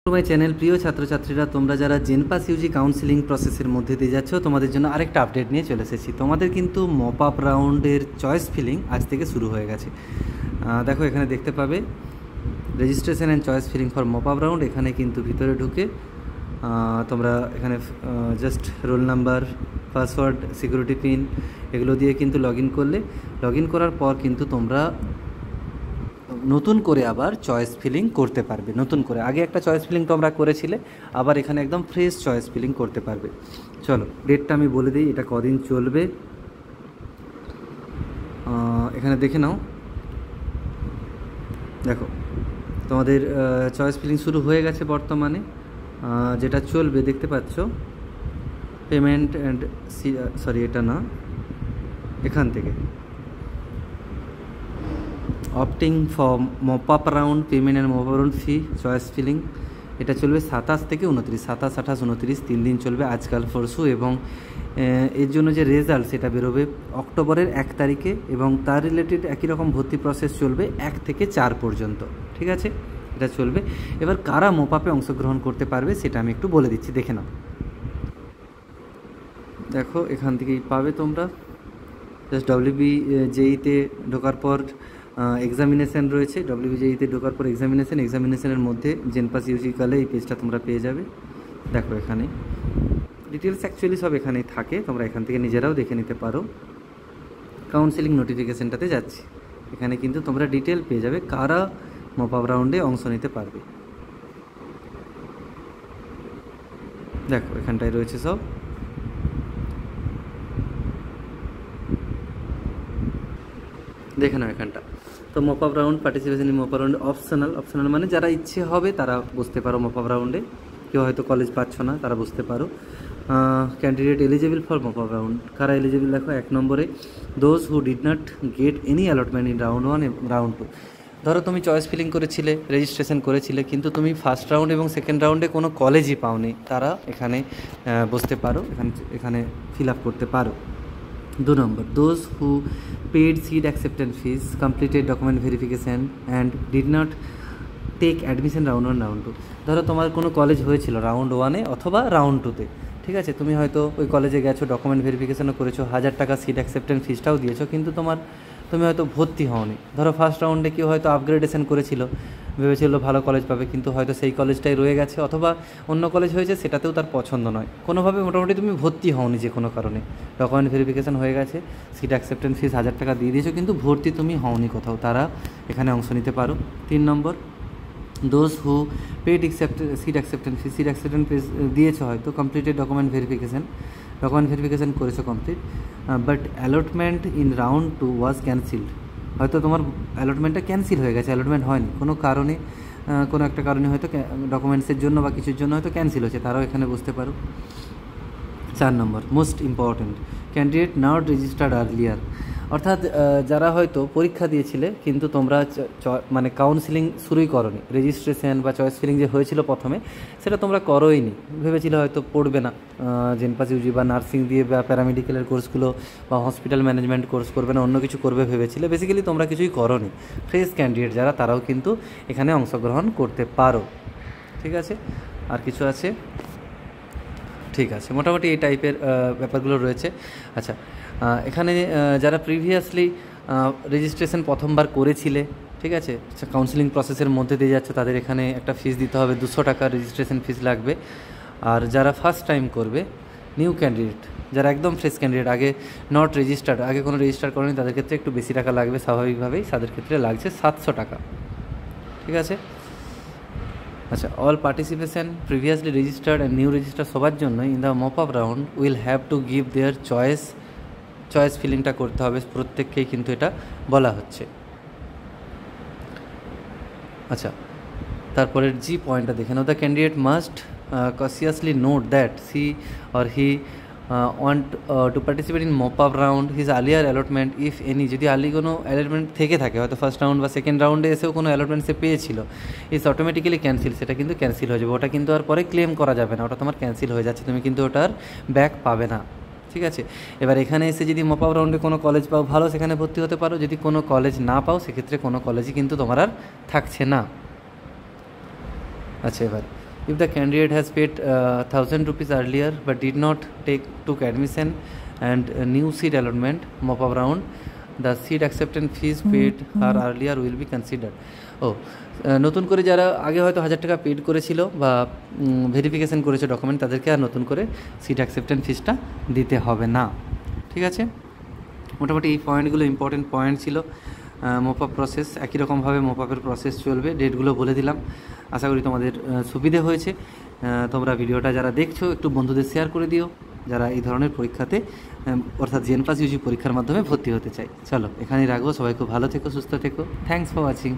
My channel প্রিয় ছাত্রছাত্রীরা, তোমরা যারা জেনপাস ইউজি কাউন্সিলিং প্রসেসের মধ্যে দিয়ে যাচ্ছ, তোমাদের জন্য আরেকটা আপডেট নিয়ে চলে এসেছি। তোমাদের কিন্তু মপ আপ রাউন্ডের চয়েস ফিলিং আজ থেকে শুরু হয়ে গেছে। দেখো এখানে দেখতে পাবে registration and choice filling for mop up round. এখানে কিন্তু ভিতরে ঢুকে তোমরা এখানে just roll number, password, security pin এগুলো দিয়ে কিন্তু লগ ইন করার পর কিন্তু তোমরা নতুন করে আবার চয়েস ফিলিং করতে পারবে। নতুন করে আগে একটা চয়েস ফিলিং তোমরা করেছিলে, আবার এখানে একদম ফ্রেশ চয়েস ফিলিং করতে পারবে। চলো ডেটটা আমি বলে দিই, এটা কদিন চলবে এখানে দেখে নাও। দেখো তোমাদের চয়েস ফিলিং শুরু হয়ে গেছে বর্তমানে। যেটা চলবে দেখতে পাচ্ছ পেমেন্ট অ্যান্ড সরি এটা না, এখান থেকে opting for mop up round payment and mop up round fee choice filling, এটা চলবে 27 থেকে 29, 27, 28, 29 3 দিন চলবে আজকাল পরশু। এবং এর জন্য যে রেজাল্ট সেটা বেরোবে অক্টোবরের 1 তারিখে, এবং তার রিলেটেড একই রকম ভর্তি প্রসেস চলবে 1 থেকে 4 পর্যন্ত। ঠিক আছে, এটা চলবে। এবার কারা মপ আপে অংশগ্রহণ করতে পারবে সেটা আমি একটু বলে দিচ্ছি, দেখে নাও। দেখো এখান থেকেই পাবে তোমরা জাস্ট WBJEতে ঢোকার পর এক্সামিনেশান রয়েছে। WBJEতে ঢোকার পর এক্সামিনেশানের মধ্যে জেনপাস ইউজি কালে এই পেজটা তোমরা পেয়ে যাবে। দেখো এখানে ডিটেলস অ্যাকচুয়ালি সব এখানেই থাকে, তোমরা এখান থেকে নিজেরাও দেখে নিতে পারো। কাউন্সিলিং নোটিফিকেশানটাতে যাচ্ছি, এখানে কিন্তু তোমরা ডিটেল পেয়ে যাবে কারা মপ আপ রাউন্ডে অংশ নিতে পারবে। দেখো এখানটায় রয়েছে সব। দেখে নাও এখানটা। তো mop up round participation in mop up round optional মানে যারা ইচ্ছে হবে তারা বসতে পারো মপ আপ রাউন্ডে। কেউ হয়তো কলেজ পাচ্ছ না, তারা বুঝতে পারো। Candidate eligible for mop up round, কারা এলিজিবল দেখো 1 নম্বরে those who did not get any allotment in round 1 এবং রাউন্ড 2। ধরো তুমি চয়েস ফিলিং করেছিলে, রেজিস্ট্রেশন করেছিলে, কিন্তু তুমি ফার্স্ট রাউন্ড এবং সেকেন্ড রাউন্ডে কোনো কলেজই পাওনি, তারা এখানে বসতে পারো, এখানে ফিল আপ করতে পারো। 2 নম্বর those who paid seat acceptance fees, completed document verification and did not take admission round 1 round 2। ধরো তোমার কোনো কলেজ হয়েছিল রাউন্ড 1-এ অথবা রাউন্ড 2-তে, ঠিক আছে, তুমি হয়তো ওই কলেজে গেছো, ডকুমেন্ট ভেরিফিকেশানও করেছো, 1000 টাকা সিট অ্যাকসেপ্টেন্স ফিসটাও দিয়েছো, কিন্তু তুমি হয়তো ভর্তি হওনি। ধরো ফার্স্ট রাউন্ডে কেউ হয়তো আপগ্রেডেশন করেছিল, ভেবেছিল ভালো কলেজ পাবে, কিন্তু হয়তো সেই কলেজটাই রয়ে গেছে, অথবা অন্য কলেজ হয়েছে সেটাতেও তার পছন্দ নয়, কোনোভাবে মোটামুটি তুমি ভর্তি হওনি যে কোনো কারণে। ডকুমেন্ট ভেরিফিকেশান হয়ে গেছে, সিট অ্যাকসেপ্টেন্স ফিস 1000 টাকা দিয়ে দিয়েছো, কিন্তু ভর্তি তুমি হওনি কোথাও, তারা এখানে অংশ নিতে পারো। 3 নম্বর those who paid seat acceptance fees দিয়েছো, হয়তো কমপ্লিটেড ডকুমেন্ট ভেরিফিকেশান করেছো complete, but allotment in round 2 was cancelled. হয়তো তোমার অ্যালটমেন্টটা ক্যান্সেল হয়ে গেছে, অ্যালটমেন্ট হয়নি কোনো কারণে, কোনো একটা কারণে হয়তো ডকুমেন্টসের জন্য বা কিছুর জন্য হয়তো ক্যান্সেল হয়েছে, তারাও এখানে বুঝতে পারো। 4 নম্বর most important candidate not registered earlier, অর্থাৎ যারা হয়তো পরীক্ষা দিয়েছিলে কিন্তু তোমরা মানে কাউন্সিলিং শুরুই করোনি, রেজিস্ট্রেশন বা চয়েস ফিলিং যে হয়েছিল প্রথমে সেটা তোমরা করোইনি, ভেবেছিলে হয়তো পড়বে না, জেনপাস ইউজি বা নার্সিং দিয়ে বা প্যারামেডিক্যালের কোর্সগুলো বা হসপিটাল ম্যানেজমেন্ট কোর্স করবে না, অন্য কিছু করবে ভেবেছিলে, বেসিক্যালি তোমরা কিছুই করোনি। ফ্রেশ ক্যান্ডিডেট যারা, তারাও কিন্তু এখানে অংশগ্রহণ করতে পারো। ঠিক আছে, আর কিছু আছে? ঠিক আছে, মোটামুটি এই টাইপের ব্যাপারগুলো রয়েছে। আচ্ছা, এখানে যারা প্রিভিয়াসলি রেজিস্ট্রেশন প্রথমবার করেছিলে, ঠিক আছে, কাউন্সিলিং প্রসেসের মধ্যে দিয়ে যাচ্ছে, তাদের এখানে একটা ফিস দিতে হবে, 200 টাকা রেজিস্ট্রেশন ফিস লাগবে। আর যারা ফার্স্ট টাইম করবে, নিউ ক্যান্ডিডেট, যারা একদম ফ্রেশ ক্যান্ডিডেট, আগে নট রেজিস্টার্ড, আগে কোনো রেজিস্টার করেনি, তাদের ক্ষেত্রে একটু বেশি টাকা লাগবে স্বাভাবিকভাবেই, তাদের ক্ষেত্রে লাগছে 700 টাকা। ঠিক আছে। আচ্ছা, all participation previously registered and new register সবার জন্য in the mop up round will have to give their choice ফিলিংটা করতে হবে প্রত্যেককেই, কিন্তু এটা বলা হচ্ছে। আচ্ছা, তারপরের জি পয়েন্টটা দেখে নাও। The candidate must consciously note that she or he want to participate in mop up round his earlier allotment if any, যদি আর্লি কোনো অ্যালটমেন্ট থেকে থাকে, হয়তো ফার্স্ট রাউন্ড বা সেকেন্ড রাউন্ডে এসেও কোনো অ্যালটমেন্ট সে পেয়েছিল, ইজ অটোমেটিক্যালি ক্যান্সেল, সেটা কিন্তু ক্যান্সেল হয়ে যাবে, ওটা কিন্তু আর পরে ক্লেম করা যাবে না, ওটা তোমার ক্যান্সেল হয়ে যাচ্ছে, তুমি কিন্তু ওটার ব্যাক পাবে না। ঠিক আছে, এবার এখানে এসে যদি মপ আপ রাউন্ডে কোনো কলেজ পাও ভালো, সেখানে ভর্তি হতে পারো, যদি কোনো কলেজ না পাও সেক্ষেত্রে কোনো কলেজই কিন্তু তোমার আর থাকছে না। আচ্ছা, এবার If the candidate has paid 1000 rupees earlier but did not took admission and a new seat allotment mop-up round, the seat acceptance fees paid her earlier will be considered. নতুন করে যারা আগে হয়তো 1000 টাকা পেড করেছিল বা ভেরিফিকেশন করেছে document, তাদেরকে আর নতুন করে সিট অ্যাকসেপ্টেন্স ফিসটা দিতে হবে না। ঠিক আছে, মোটামুটি এই পয়েন্টগুলো ইম্পর্টেন্ট পয়েন্ট ছিল। মোপআপ প্রসেস একই রকমভাবে মোপআপের প্রসেস চলবে, ডেটগুলো বলে দিলাম। আশা করি তোমাদের সুবিধে হয়েছে। তোমরা ভিডিওটা যারা দেখছো একটু বন্ধুদের শেয়ার করে দিও যারা এই ধরনের পরীক্ষাতে অর্থাৎ জেএনপাস ইউজি পরীক্ষার মাধ্যমে ভর্তি হতে চাই। চলো এখানেই রাখবো, সবাই খুব ভালো থেকো, সুস্থ থেকো। Thanks for watching.